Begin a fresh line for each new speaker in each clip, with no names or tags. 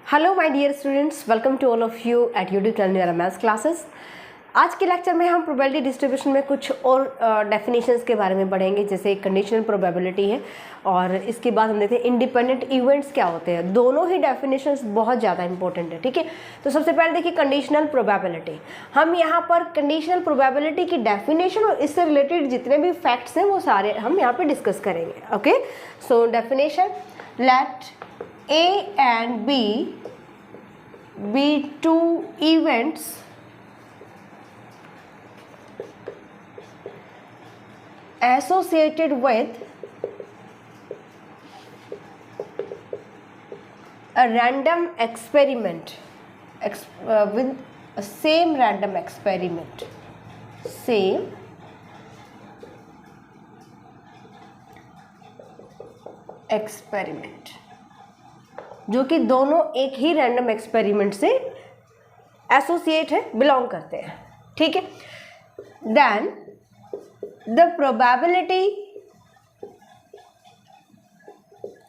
Hello my dear students, welcome to all of you at YouTube channel मेरा maths classes. आज के lecture में हम प्रोबेबिलिटी डिस्ट्रीब्यूशन में कुछ और डेफिनेशंस के बारे में पढ़ेंगे, जैसे कंडीशनल प्रोबेबिलिटी है और इसके बाद हम देखते हैं इंडिपेंडेंट इवेंट्स क्या होते हैं। दोनों ही डेफिनेशंस बहुत ज़्यादा इंपॉर्टेंट है, ठीक है। तो सबसे पहले देखिए कंडीशनल प्रोबेबिलिटी। हम यहाँ पर कंडीशनल प्रोबेबिलिटी की डेफिनेशन और इससे रिलेटेड जितने भी फैक्ट्स हैं वो सारे हम यहाँ पर डिस्कस करेंगे। Okay, so definition, let A and B be two events associated with a random experiment, with a same random experiment, same experiment, जो कि दोनों एक ही रैंडम एक्सपेरिमेंट से एसोसिएट है, बिलोंग करते हैं, ठीक है। देन द प्रोबेबिलिटी,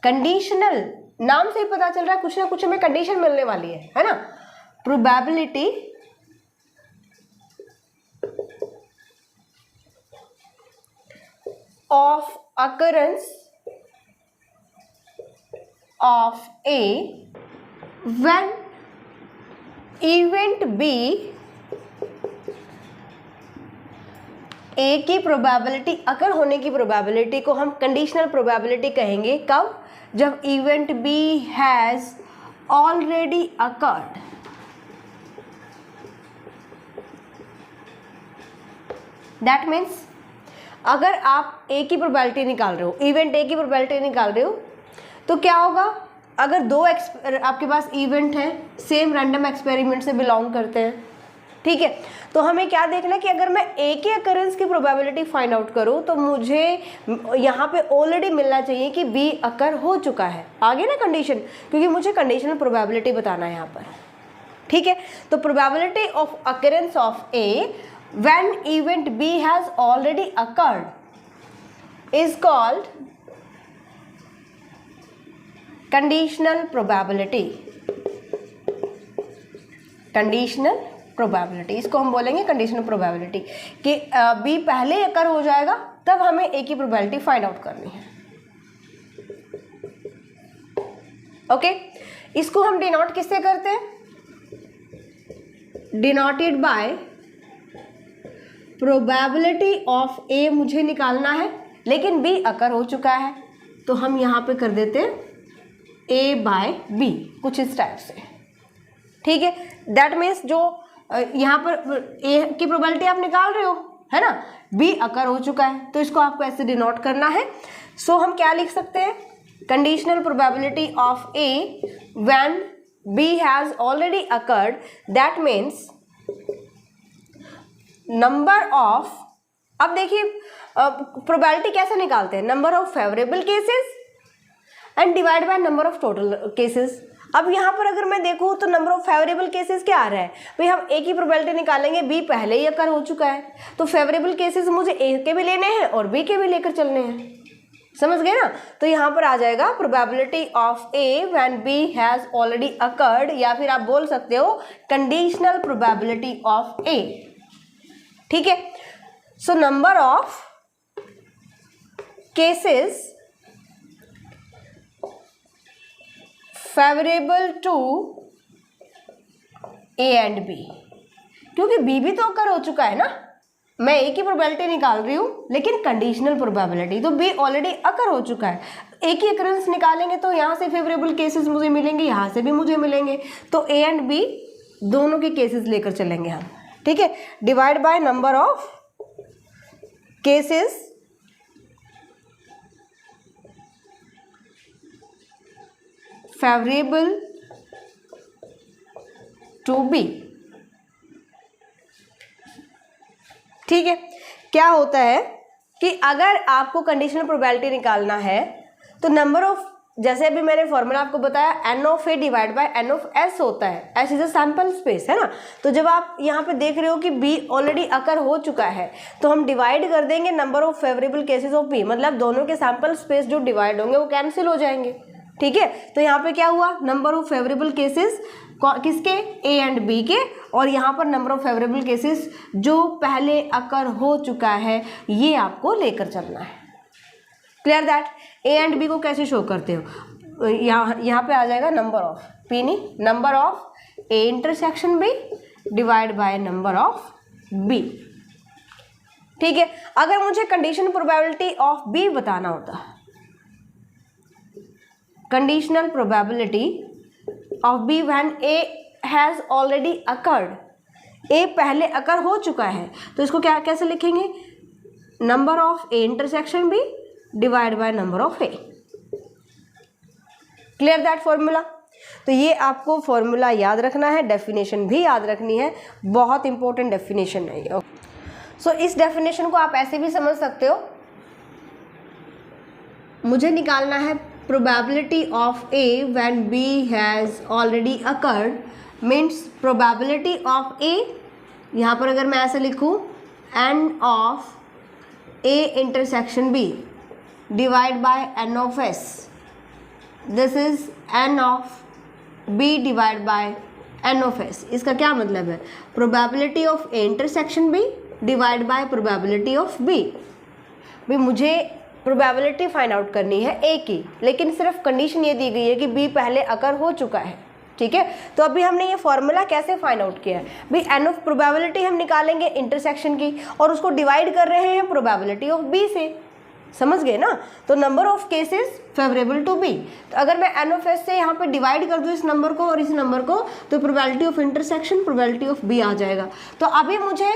कंडीशनल, नाम से ही पता चल रहा है कुछ ना कुछ हमें कंडीशन मिलने वाली है ना। Probability of occurrence of A when event B, A की प्रोबेबिलिटी, अकर होने की प्रोबेबिलिटी को हम कंडीशनल प्रोबेबिलिटी कहेंगे। कब? जब event B has already occurred. That means अगर आप A की प्रोबेबिलिटी निकाल रहे हो, इवेंट A की प्रोबेबिलिटी निकाल रहे हो, तो क्या होगा? अगर दो आपके पास इवेंट है, सेम रैंडम एक्सपेरिमेंट से बिलोंग करते हैं, ठीक है, तो हमें क्या देखना है कि अगर मैं ए के अकरेंस की प्रोबेबिलिटी फाइंड आउट करूं तो मुझे यहाँ पे ऑलरेडी मिलना चाहिए कि बी अकर हो चुका है। आगे ना कंडीशन, क्योंकि मुझे कंडीशनल प्रोबेबिलिटी बताना है यहाँ पर, ठीक है। तो probability of occurrence of A when event B has already occurred is called conditional probability. Conditional probability, इसको हम बोलेंगे कंडीशनल प्रोबेबिलिटी कि बी पहले अकर हो जाएगा, तब हमें ए की प्रोबेबिलिटी फाइंड आउट करनी है। ओके, इसको हम डिनोट किससे करते हैं? डिनोटेड बाय प्रोबेबिलिटी ऑफ ए मुझे निकालना है, लेकिन बी अकर हो चुका है, तो हम यहाँ पे कर देते हैं ए बाय बी, कुछ इस टाइप से, ठीक है। दैट मीन्स जो यहाँ पर ए की प्रोबेबिलिटी आप निकाल रहे हो, है ना, बी अकर हो चुका है, तो इसको आपको ऐसे डिनोट करना है। सो हम क्या लिख सकते हैं? Conditional probability of A when B has already occurred, that means number of, अब देखिए प्रोबेबिलिटी कैसे निकालते हैं? Number of favourable cases and divide by number of total cases. अब यहाँ पर अगर मैं देखूँ तो नंबर ऑफ फेवरेबल केसेस क्या आ रहा है भाई? हम ए की प्रोबेबिलिटी निकालेंगे, बी पहले ही अकर हो चुका है, तो फेवरेबल केसेस मुझे ए के भी लेने हैं और बी के भी लेकर चलने हैं, समझ गए ना। तो यहाँ पर आ जाएगा probability of A when B has already occurred, या फिर आप बोल सकते हो कंडीशनल प्रोबेबिलिटी ऑफ ए, ठीक है। So number of cases favourable to A and B, क्योंकि बी भी तो अकर हो चुका है ना। मैं ए की प्रोबेबिलिटी निकाल रही हूँ, लेकिन कंडीशनल प्रोबेबिलिटी, तो बी ऑलरेडी अकर हो चुका है। ए की अकरेंस निकालेंगे तो यहाँ से फेवरेबल केसेस मुझे मिलेंगे, यहाँ से भी मुझे मिलेंगे, तो ए एंड बी दोनों के केसेस लेकर चलेंगे हम, ठीक है। Divide by number of cases favourable to B, ठीक है। क्या होता है कि अगर आपको कंडीशनल प्रोबेबिलिटी निकालना है तो नंबर ऑफ, जैसे अभी मैंने फॉर्मूला आपको बताया, N of A divide by N of S होता है। S is a sample space, है ना। तो जब आप यहाँ पे देख रहे हो कि बी ऑलरेडी अकर हो चुका है, तो हम डिवाइड कर देंगे number of favourable cases of B, मतलब दोनों के सैंपल स्पेस जो डिवाइड होंगे वो कैंसिल हो जाएंगे, ठीक है, तो यहाँ पे क्या हुआ, नंबर ऑफ फेवरेबल केसेस किसके, ए एंड बी के, और यहाँ पर नंबर ऑफ फेवरेबल केसेस जो पहले अकर हो चुका है, ये आपको लेकर चलना है। Clear that. A and B को कैसे शो करते हो, यहाँ पे आ जाएगा नंबर ऑफ पी नहीं, number of A intersection B divide by number of B. ठीक है, अगर मुझे कंडीशन प्रोबेबिलिटी ऑफ बी बताना होता, conditional probability of B when A has already occurred, A पहले अकर हो चुका है, तो इसको क्या कैसे लिखेंगे, number of A intersection B divide by number of A. Clear that formula. तो ये आपको फॉर्मूला याद रखना है, डेफिनेशन भी याद रखनी है, बहुत इंपॉर्टेंट डेफिनेशन है ये। सो इस डेफिनेशन को आप ऐसे भी समझ सकते हो, मुझे निकालना है probability of A when B has already occurred, means probability of A, यहाँ पर अगर मैं ऐसे लिखूँ n of A intersection B divide by N of S, this is n of B divide by N of S. इसका क्या मतलब है, probability of A intersection B divide by probability of B. भाई मुझे प्रोबेबिलिटी फाइंड आउट करनी है ए की, लेकिन सिर्फ कंडीशन ये दी गई है कि बी पहले अकर हो चुका है। ठीक है, तो अभी हमने ये फॉर्मूला कैसे फाइंड आउट किया है, भाई एन ऑफ प्रोबेबिलिटी हम निकालेंगे इंटरसेक्शन की, और उसको डिवाइड कर रहे हैं प्रोबेबिलिटी ऑफ बी से, समझ गए ना। तो number of cases favourable to B, तो अगर मैं एन ऑफ एस से यहाँ पे डिवाइड कर दूँ इस नंबर को और इस नंबर को, तो probability of intersection probability of B आ जाएगा। तो अभी मुझे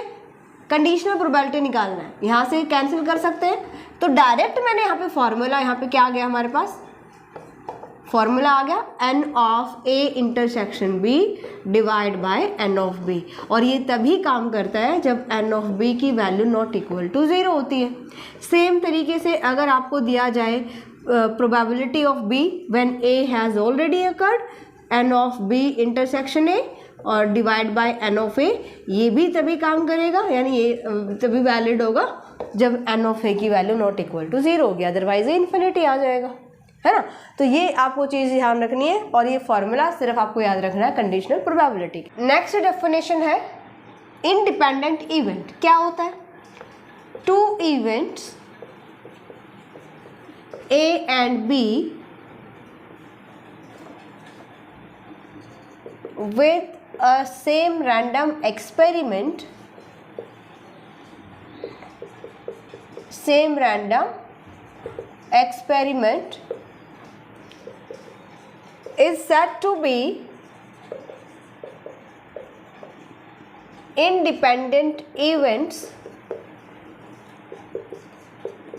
कंडीशनल प्रोबेबिलिटी निकालना है, यहाँ से कैंसिल कर सकते हैं, तो डायरेक्ट मैंने यहाँ पे फॉर्मूला, यहाँ पे क्या आ गया हमारे पास, फॉर्मूला आ गया N of A intersection B divide by N of B, और ये तभी काम करता है जब एन ऑफ बी की वैल्यू नॉट इक्वल टू 0 होती है। सेम तरीके से अगर आपको दिया जाए probability of B when A has already occurred, N of B intersection A और divide by N of A, ये भी तभी काम करेगा, यानी ये तभी वैलिड होगा जब एन ऑफ ए की वैल्यू नॉट इक्वल टू 0 होगी, अदरवाइज ये इन्फिनिटी आ जाएगा, है ना। तो ये आपको चीज़ ध्यान रखनी है, और ये फॉर्मूला सिर्फ आपको याद रखना है कंडीशनल प्रोबेबिलिटी। नेक्स्ट डेफिनेशन है इंडिपेंडेंट इवेंट। क्या होता है, two events A and B with a same random experiment, is said to be independent events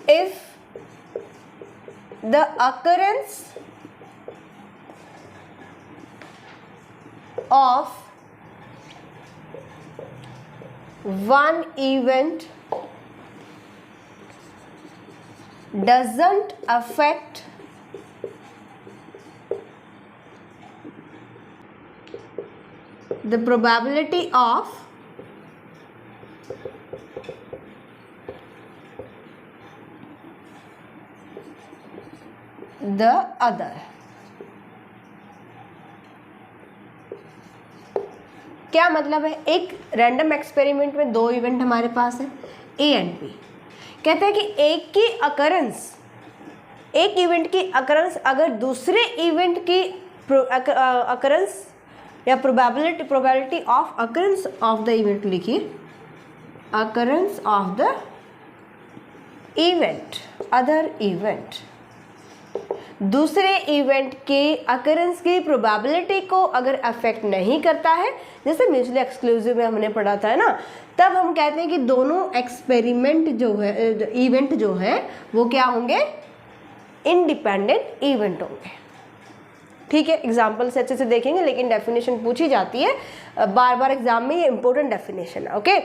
if the occurrence of one event doesn't affect the probability of the other। क्या मतलब है, एक random experiment में दो event हमारे पास है ए and B, कहते हैं कि एक की अकरेंस, एक इवेंट की अकरेंस अगर दूसरे इवेंट की अकरेंस या probability of occurrence of the event, लिखिए occurrence of the event, other event, दूसरे इवेंट के अकरेंस की प्रोबेबिलिटी को अगर अफेक्ट नहीं करता है, जैसे म्यूचुअली एक्सक्लूसिव में हमने पढ़ा था ना, तब हम कहते हैं कि दोनों एक्सपेरिमेंट जो है, इवेंट जो है वो क्या होंगे, इंडिपेंडेंट इवेंट होंगे। ठीक है, एग्जाम्पल से अच्छे से देखेंगे, लेकिन डेफिनेशन पूछी जाती है बार बार एग्जाम में, ये इंपॉर्टेंट डेफिनेशन है। ओके,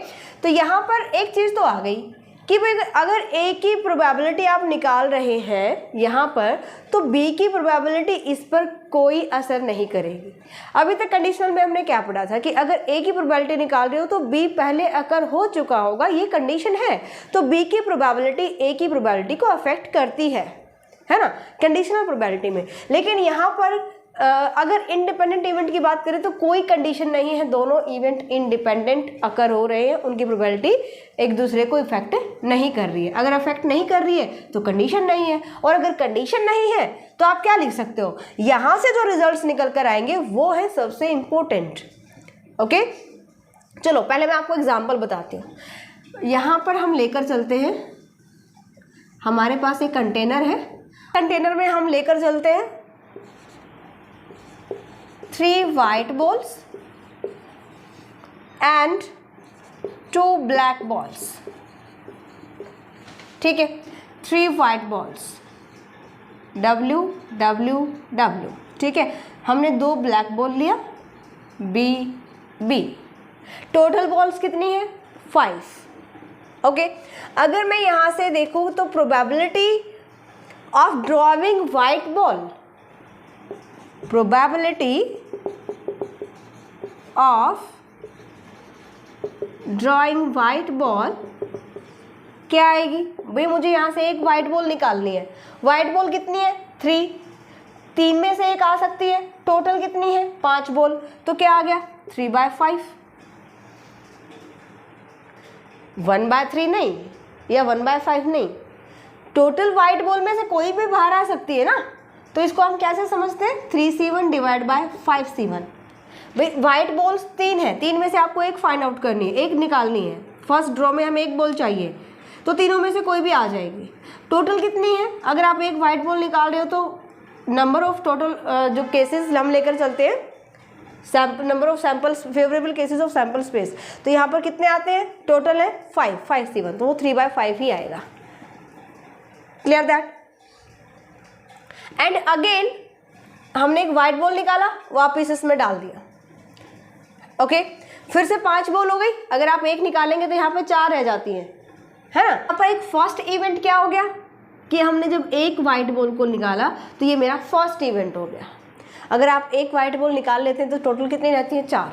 तो यहाँ पर एक चीज़ तो आ गई कि भाई अगर ए की प्रोबेबिलिटी आप निकाल रहे हैं यहाँ पर, तो बी की प्रोबेबिलिटी इस पर कोई असर नहीं करेगी। अभी तक कंडीशनल में हमने क्या पढ़ा था कि अगर ए की प्रोबेबिलिटी निकाल रहे हो तो बी पहले अकर हो चुका होगा, ये कंडीशन है, तो बी की प्रोबेबिलिटी ए की प्रोबेबिलिटी को अफेक्ट करती है। है ना, कंडीशनल प्रोबेबिलिटी में। लेकिन यहाँ पर अगर इंडिपेंडेंट इवेंट की बात करें तो कोई कंडीशन नहीं है, दोनों इवेंट इंडिपेंडेंट अकर हो रहे हैं, उनकी प्रोबेबिलिटी एक दूसरे को इफेक्ट नहीं कर रही है। अगर इफेक्ट नहीं कर रही है तो कंडीशन नहीं है, और अगर कंडीशन नहीं है तो आप क्या लिख सकते हो, यहाँ से जो रिजल्ट्स निकल कर आएंगे वो है सबसे इंपॉर्टेंट। ओके, चलो पहले मैं आपको एग्जाम्पल बताती हूँ। यहाँ पर हम लेकर चलते हैं, हमारे पास एक कंटेनर है, कंटेनर में हम लेकर चलते हैं 3 white balls and 2 black balls। ठीक है, 3 white balls W W W, ठीक है। हमने 2 ब्लैक बॉल लिया B B, टोटल बॉल्स कितनी है 5। ओके, अगर मैं यहाँ से देखूँ तो probability of drawing white ball, probability of drawing white ball क्या आएगी भाई, मुझे यहाँ से एक वाइट बॉल निकालनी है। वाइट बॉल कितनी है 3, 3 में से एक आ सकती है, टोटल कितनी है 5 बॉल, तो क्या आ गया 3/5। 1/3 नहीं या 1/5 नहीं, टोटल वाइट बॉल में से कोई भी बाहर आ सकती है ना, तो इसको हम कैसे समझते हैं 3C1 डिवाइड बाय 5C1। भाई वाइट बॉल्स 3 है, 3 में से आपको एक फाइंड आउट करनी है, एक निकालनी है। फर्स्ट ड्रॉ में हमें एक बॉल चाहिए, तो तीनों में से कोई भी आ जाएगी। टोटल कितनी है, अगर आप एक वाइट बॉल निकाल रहे हो तो नंबर ऑफ टोटल जो केसेस हम लेकर चलते हैं, number of samples, favourable cases of sample space, तो यहाँ पर कितने आते हैं, टोटल है 5C1, तो वो 3/5 ही आएगा। Clear that. एंड अगेन हमने एक वाइट बॉल निकाला, वापिस इसमें डाल दिया। ओके, फिर से 5 बॉल हो गई, अगर आप एक निकालेंगे तो यहाँ पे 4 रह जाती हैं, है ना। यहाँ पर एक फर्स्ट इवेंट क्या हो गया कि हमने जब एक वाइट बॉल को निकाला तो ये मेरा फर्स्ट इवेंट हो गया। अगर आप एक वाइट बॉल निकाल लेते हैं तो टोटल कितनी रहती है 4।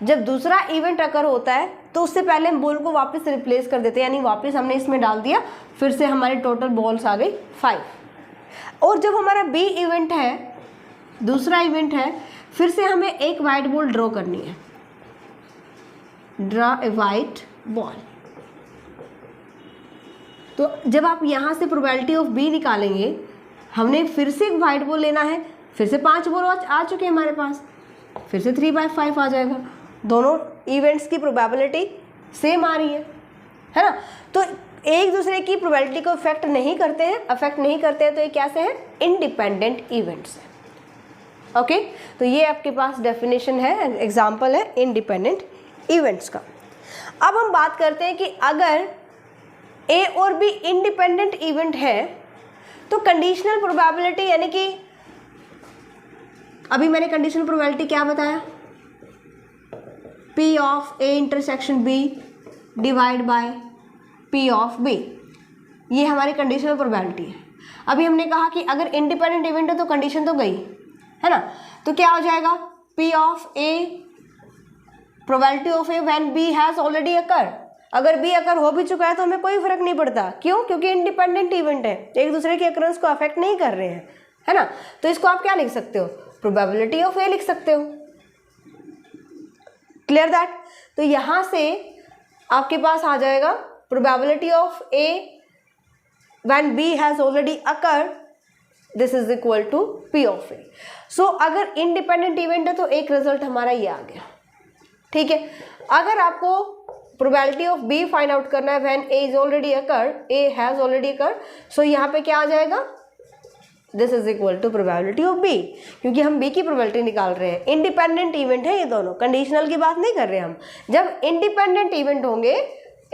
जब दूसरा इवेंट अकर होता है तो उससे पहले हम बॉल को वापस रिप्लेस कर देते हैं, यानी वापस हमने इसमें डाल दिया, फिर से हमारी टोटल बॉल्स आ गई 5। और जब हमारा बी इवेंट है, दूसरा इवेंट है, फिर से हमें एक वाइट बॉल ड्रॉ करनी है, ड्रॉ ए वाइट बॉल। तो जब आप यहाँ से प्रोबेबिलिटी ऑफ बी निकालेंगे, हमने फिर से एक वाइट बॉल लेना है, फिर से 5 बॉल आ चुके हैं हमारे पास, फिर से 3/5 आ जाएगा। दोनों इवेंट्स की प्रोबेबिलिटी सेम आ रही है ना। तो एक दूसरे की प्रोबेबिलिटी को अफेक्ट नहीं करते हैं, तो ये कैसे हैं, इंडिपेंडेंट इवेंट्स हैं। ओके, तो ये आपके पास डेफिनेशन है, एग्जाम्पल है इंडिपेंडेंट इवेंट्स का। अब हम बात करते हैं कि अगर ए और बी इंडिपेंडेंट इवेंट है तो कंडीशनल प्रोबेबिलिटी, यानी कि अभी मैंने कंडीशनल प्रोबेबिलिटी क्या बताया, P of A intersection B divide by P of B, ये हमारी कंडीशनल प्रोबेबिलिटी है। अभी हमने कहा कि अगर इंडिपेंडेंट इवेंट है तो कंडीशन तो गई, है ना, तो क्या हो जाएगा P of A, probability of A when B has already occur. अगर B अकर हो भी चुका है तो हमें कोई फर्क नहीं पड़ता, क्यों, क्योंकि इंडिपेंडेंट इवेंट है, एक दूसरे के अकरेंस को अफेक्ट नहीं कर रहे हैं, है ना। तो इसको आप क्या लिख सकते हो, प्रोबेबिलिटी ऑफ A लिख सकते हो। Clear that. तो यहां से आपके पास आ जाएगा probability of A when B has already occurred, this is equal to P of A। So अगर इंडिपेंडेंट इवेंट है तो एक रिजल्ट हमारा ये आ गया, ठीक है। अगर आपको probability of B find out करना है when A is already occurred, A has already occurred, so यहाँ पे क्या आ जाएगा, this is equal to probability of B, क्योंकि हम B की प्रोबेबिलिटी निकाल रहे हैं। इंडिपेंडेंट इवेंट है ये दोनों, कंडीशनल की बात नहीं कर रहे हम। जब इंडिपेंडेंट इवेंट होंगे,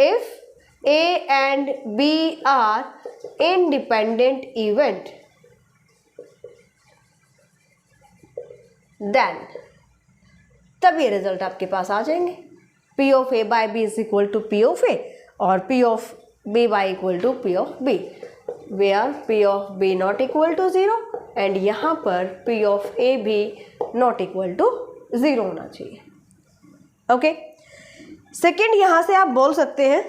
if A and B are independent event, then तब ये रिजल्ट आपके पास आ जाएंगे, P of A by B is equal to P of A और P of B by equal to P of B, where P of B not equal to 0 and यहाँ पर P of A भी not equal to 0 होना चाहिए। Okay, second यहाँ से आप बोल सकते हैं,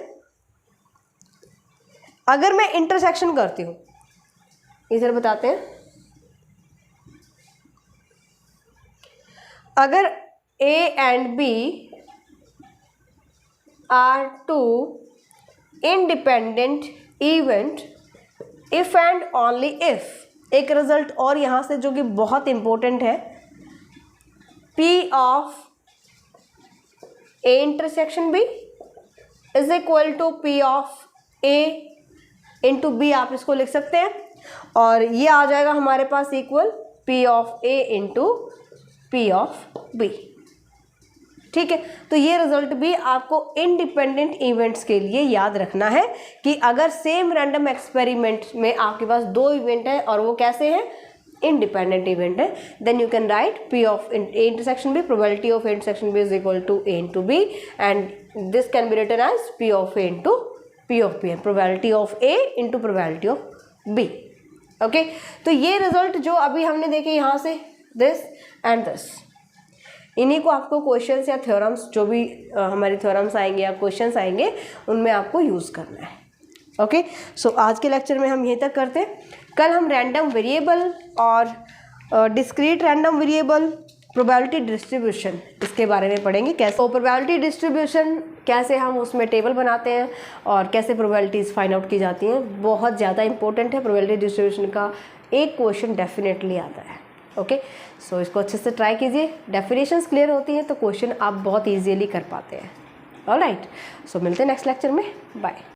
अगर मैं इंटरसेक्शन करती हूँ, इधर बताते हैं, अगर A and B are two independent event if and only if, एक रिजल्ट और यहाँ से जो कि बहुत इंपॉर्टेंट है, P of A intersection B is equal to P of A into B, आप इसको लिख सकते हैं, और ये आ जाएगा हमारे पास equal P of A into P of B। ठीक है, तो ये रिजल्ट भी आपको इंडिपेंडेंट इवेंट्स के लिए याद रखना है कि अगर सेम रैंडम एक्सपेरिमेंट में आपके पास दो इवेंट है और वो कैसे हैं, इंडिपेंडेंट इवेंट है, then you can write P of A intersection B, probability of A intersection B is equal to A into B, and this can be written as P of A into P of B, and probability of A into probability of B। Okay, तो ये result जो अभी हमने देखे यहाँ से, this and this, इन्हीं को आपको क्वेश्चंस या थ्योरम्स, जो भी हमारे थ्योरम्स आएंगे या क्वेश्चंस आएंगे, उनमें आपको यूज़ करना है। ओके, सो आज के लेक्चर में हम यहीं तक करते हैं। कल हम रैंडम वेरिएबल और discrete random variable, probability distribution, इसके बारे में पढ़ेंगे। कैसे तो प्रोबेबिलिटी डिस्ट्रीब्यूशन, कैसे हम उसमें टेबल बनाते हैं और कैसे प्रोबेबिलिटीज़ फाइंड आउट की जाती हैं, बहुत ज़्यादा इंपॉर्टेंट है। प्रोबेबिलिटी डिस्ट्रीब्यूशन का एक क्वेश्चन डेफिनेटली आता है। ओके, सो इसको अच्छे से ट्राई कीजिए, डेफिनेशंस क्लियर होती हैं तो क्वेश्चन आप बहुत ईजीली कर पाते हैं। ऑलराइट, सो मिलते हैं नेक्स्ट लेक्चर में, बाय।